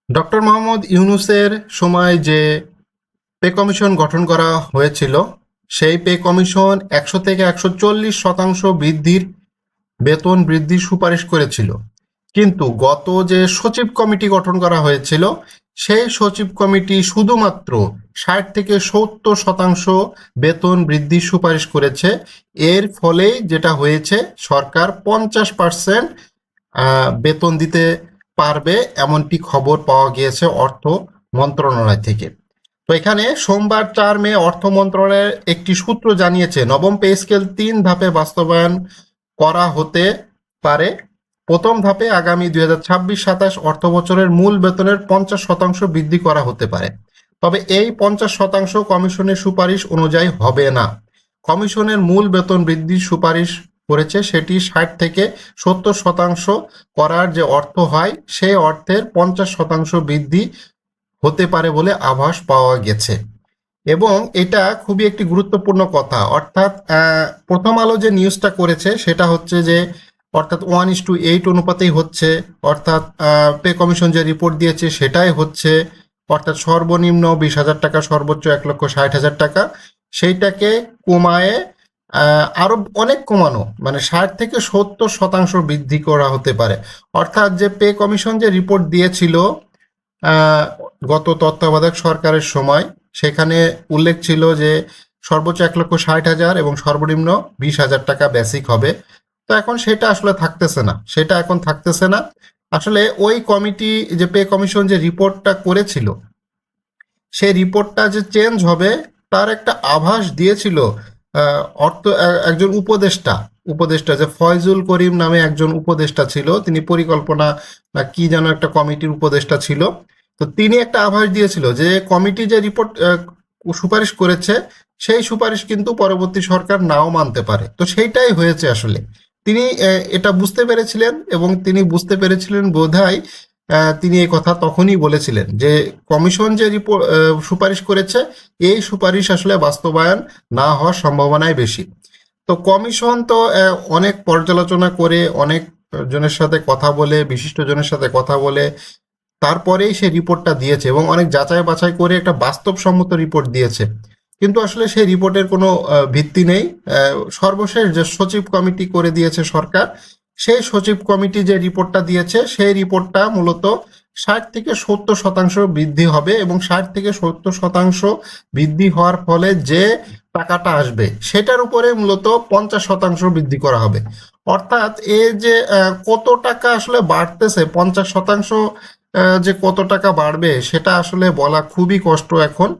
Doctor Mohammad ইউনূসের সময় যে pay commission গঠন করা হয়েছিল, সেই পে কমিশন ১০০ থেকে ১৪০% বৃদ্ধির বেতন বৃদ্ধির সুপারিশ করেছিল। কিন্তু গত যে সচিব কমিটি গঠন করা হয়েছিল, সেই সচিব কমিটি শুধুমাত্র ৬০ থেকে ৭০% বেতন বৃদ্ধির সুপারিশ করেছে। এর ফলে যেটা হয়েছে, সরকার ৫০% বেতন দিতে পারবে এমনটি খবর পাওয়া গিয়েছে অর্থ মন্ত্রণালয় থেকে। তো এখানে সোমবার ৪ মে অর্থ মন্ত্রণালয়ের একটি সূত্র জানিয়েছে, নবম পে স্কেল ৩ ধাপে বাস্তবায়ন করা হতে পারে। প্রথম ধাপে আগামী ২০২৬-২৭ অর্থ বছরের মূল বেতনের ৫০% বৃদ্ধি করা হতে পারে। তবে এই ৫০% কমিশনের সুপারিশ অনুযায়ী হবে না। কমিশনের মূল বেতন বৃদ্ধির সুপারিশ করেছে, সেটি ৬০ থেকে ৭০% করার যে অর্থ হয়, সেই অর্থের ৫০% বৃদ্ধি হতে পারে বলে আভাস পাওয়া গেছে। এবং এটা খুবই একটি গুরুত্বপূর্ণ কথা। অর্থাৎ প্রথম আলো যে নিউজটা করেছে সেটা হচ্ছে যে, অর্থাৎ 1:8 অনুপাতেই হচ্ছে। অর্থাৎ পে কমিশন যে রিপোর্ট দিয়েছে সেটাই হচ্ছে। অর্থাৎ সর্বনিম্ন ২০,০০০ টাকা, সর্বোচ্চ ১,৬০,০০০ টাকা, সেইটাকে কমায়ে আরো অনেক কমানো, মানে ৬০ থেকে ৭০% বৃদ্ধি করা হতে পারে। অর্থাৎ যে পে কমিশন যে রিপোর্ট দিয়েছিল আহ, গত তত্ত্বাবধায়ক সরকারের সময়, সেখানে উল্লেখ ছিল যে সর্বোচ্চ ১,৬০,০০০ এবং সর্বনিম্ন ২০,০০০ টাকা বেসিক হবে। তো এখন সেটা আসলে থাকতেছে না, সেটা এখন থাকতেছে না। আসলে ওই কমিটি, যে পে কমিশন যে রিপোর্টটা করেছিল, সেই রিপোর্টটা যে চেঞ্জ হবে তার একটা আভাস দিয়েছিল অর্থ একজন উপদেষ্টা। উপদেষ্টা যে ফয়জুল করিম নামে একজন উপদেষ্টা ছিল, তিনি পরিকল্পনা না কি যেন একটা কমিটির উপদেষ্টা ছিল। তো তিনি একটা আভাস দিয়েছিল যে কমিটি যে রিপোর্ট সুপারিশ করেছে, সেই সুপারিশ কিন্তু পরবর্তী সরকার নাও মানতে পারে। তো সেইটাই হয়েছে আসলে। তিনি এটা বুঝতে পেরেছিলেন, এবং তিনি বুঝতে পেরেছিলেন বোধহয় তিনি এই কথা তখনই বলেছিলেন যে কমিশন যে রিপোর্ট সুপারিশ করেছে, এই সুপারিশ আসলে বাস্তবায়ন না হওয়ার সম্ভাবনাই বেশি। তো কমিশন তো অনেক পর্যালোচনা করে, অনেক জনের সাথে কথা বলে, বিশিষ্ট জনের সাথে কথা বলে তারপরেই সে রিপোর্টটা দিয়েছে, এবং অনেক যাচাই বাছাই করে একটা বাস্তবসম্মত রিপোর্ট দিয়েছে। কিন্তু আসলে সেই রিপোর্টের কোনো ভিত্তি নেই। সর্বশেষ যে সচিব কমিটি করে দিয়েছে সরকার, সেই সচিব কমিটি যে রিপোর্টটা দিয়েছে, সেই রিপোর্টটা মূলত ৬০ থেকে ৭০% বৃদ্ধি হবে, এবং ৬০ থেকে ৭০% বৃদ্ধি হওয়ার ফলে যে টাকাটা আসবে সেটার উপরে মূলত ৫০% বৃদ্ধি করা হবে। অর্থাৎ এই যে কত টাকা আসলে বাড়তেছে, ৫০% যে কত টাকা বাড়বে সেটা আসলে বলা খুবই কষ্ট এখন।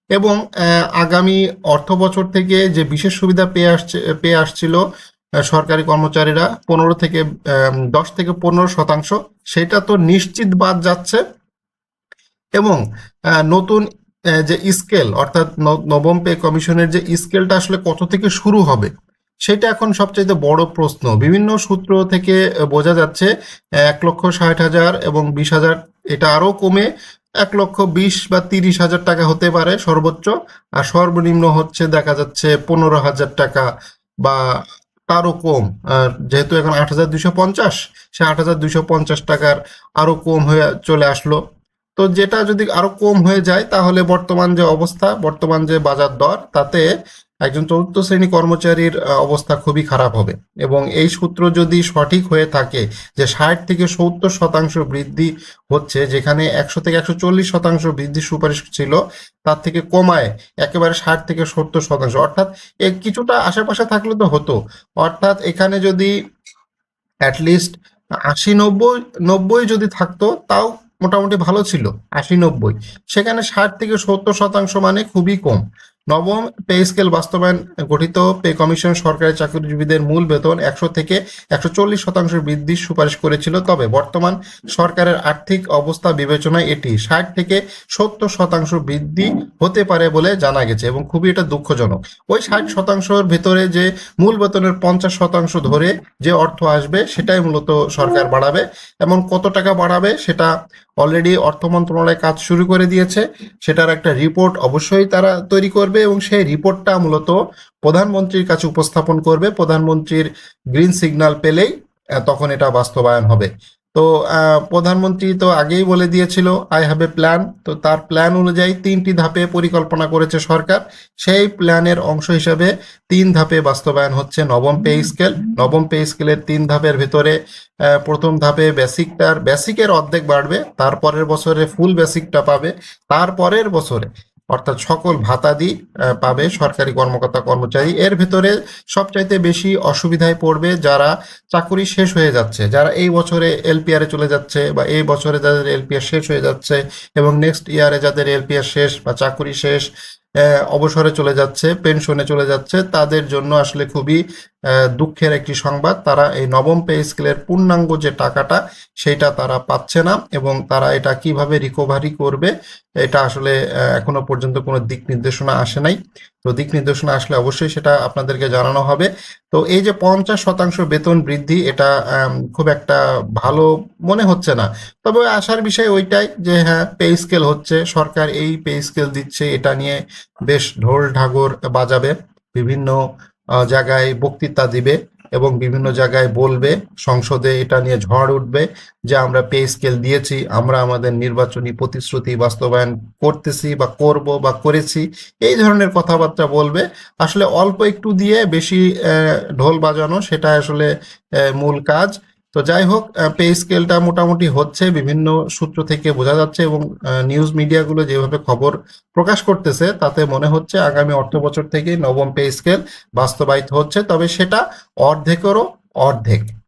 এবং আগামী অর্থ বছর থেকে যে বিশেষ সুবিধা পেয়ে আসছিল সরকারি কর্মচারীরা, ১০ থেকে ১৫%, সেটা তো নিশ্চিত বাদ যাচ্ছে। এবং নতুন যে স্কেল, অর্থাৎ নবম পে কমিশনের যে স্কেলটা আসলে কত থেকে শুরু হবে, সেটা এখন সবচেয়ে বড় প্রশ্ন। বিভিন্ন সূত্র থেকে বোঝা যাচ্ছে ১,৬০,০০০ এবং ২০,০০০, এটা আরও কমে ১,২০,০০০ বা ৩০,০০০ টাকা হতে পারে সর্বোচ্চ। আর সর্বনিম্ন হচ্ছে দেখা যাচ্ছে ১৫,০০০ টাকা বা তারও কম। যেহেতু এখন ৮,২৫০, সে ৮,২৫০ টাকার আরও কম হয়ে চলে আসলো। তো যেটা যদি আরো কম হয়ে যায়, তাহলে বর্তমান যে অবস্থা, বর্তমান যে বাজার দর, তাতে একজন চতুর্থ শ্রেণী কর্মচারীর অবস্থা খুবই খারাপ হবে। এবং এই সূত্র যদি সঠিক হয়ে থাকে যে ৬০ থেকে ৭০% বৃদ্ধি হচ্ছে, যেখানে ১০০ থেকে ১৪০% বৃদ্ধির সুপারিশ ছিল, তার থেকে কমায় একেবারে ৬০ থেকে ৭০%, অর্থাৎ কিছুটা আশেপাশে থাকলে তো হতো। অর্থাৎ এখানে যদি অ্যাটলিস্ট ৮০-৯০ যদি থাকতো, তাও মোটামুটি ভালো ছিল। ৮০-৯০, সেখানে ৬০ থেকে ৭০% মানে খুবই কম। নবম পে স্কেল বাস্তবায়ন গঠিত পে কমিশন সরকারি চাকরিজীবীদের মূল বেতন ১০০ থেকে ১৪০% বৃদ্ধির সুপারিশ করেছিল। তবে বর্তমান সরকারের আর্থিক অবস্থা বিবেচনায় এটি ৬০ থেকে ৭০% বৃদ্ধি হতে পারে বলে জানা গেছে, এবং খুবই এটা দুঃখজনক। ওই ৬০%-র ভেতরে যে মূল বেতনের ৫০% ধরে যে অর্থ আসবে, সেটাই মূলত সরকার বাড়াবে। এবং কত টাকা বাড়াবে সেটা অলরেডি অর্থ মন্ত্রণালয় কাজ শুরু করে দিয়েছে। সেটার একটা রিপোর্ট অবশ্যই তারা তৈরি করবে, এবং সেই রিপোর্টটা মূলত প্রধানমন্ত্রীর কাছে উপস্থাপন করবে। প্রধানমন্ত্রীর গ্রিন সিগন্যাল পেলেই তখন এটা বাস্তবায়ন হবে। তো প্রধানমন্ত্রী তো আগেই বলে দিয়েছিল আই হ্যাভ এ প্ল্যান। তো তার প্ল্যান অনুযায়ী 3টি ধাপে পরিকল্পনা করেছে সরকার। সেই প্ল্যানের অংশ হিসেবে 3 ধাপে বাস্তবায়ন হচ্ছে নবম পে স্কেল। নবম পে স্কেলের 3 ধাপের ভিতরে প্রথম ধাপে বেসিকের অর্ধেক বাড়বে, তারপরের বছরে ফুল বেসিকটা পাবে, তারপরের বছরে অর্থাৎ সকল ভাতাদি পাবে সরকারি কর্মকর্তা কর্মচারী। এর ভেতরে সবচাইতে বেশি অসুবিধায় পড়বে যারা চাকুরি শেষ হয়ে যাচ্ছে, যারা এই বছরে এলপিআরে চলে যাচ্ছে বা এই বছরে যাদের এলপিআর শেষ হয়ে যাচ্ছে এবং নেক্সট ইয়ারে যাদের এলপিআর শেষ বা চাকুরি শেষ, অবসরে চলে যাচ্ছে, পেনশনে চলে যাচ্ছে, তাদের জন্য আসলে খুবই দুঃখের একটি সংবাদ। তারা এই নবম পে স্কেলের পূর্ণাঙ্গ যে টাকাটা সেইটা তারা পাচ্ছে না এবং তারা এটা কিভাবে রিকভারি করবে এটা আসলে এখনো পর্যন্ত কোনো দিক নির্দেশনা আসে নাই। তো দিক নির্দেশনা আসলে অবশ্যই সেটা আপনাদেরকে জানানো হবে। তো এই যে 50% বেতন বৃদ্ধি, এটা খুব একটা ভালো মনে হচ্ছে না। তবে আশার বিষয় ওইটাই যে হ্যাঁ, পে স্কেল হচ্ছে, সরকার এই পে স্কেল দিচ্ছে, এটা নিয়ে বেশ ঢোল ঢাগর বাজাবে, বিভিন্ন জায়গায় বক্তৃতা দিবে এবং বিভিন্ন জায়গায় বলবে, সংসদে এটা নিয়ে ঝড় উঠবে যে আমরা পে স্কেল দিয়েছি, আমরা আমাদের নির্বাচনী প্রতিশ্রুতি বাস্তবায়ন করতেছি বা করব বা করেছি, এই ধরনের কথাবার্তা বলবে। আসলে অল্প একটু দিয়ে বেশি ঢোল বাজানো, সেটা আসলে মূল কাজ। তো যাই হোক, পে স্কেলটা মোটামুটি হচ্ছে, বিভিন্ন সূত্র থেকে বোঝা যাচ্ছে এবং নিউজ মিডিয়াগুলো যেভাবে খবর প্রকাশ করতেছে তাতে মনে হচ্ছে আগামী অর্থ বছর থেকে নবম পে স্কেল বাস্তবায়িত হচ্ছে, তবে সেটা অর্ধেকেরও অর্ধেক।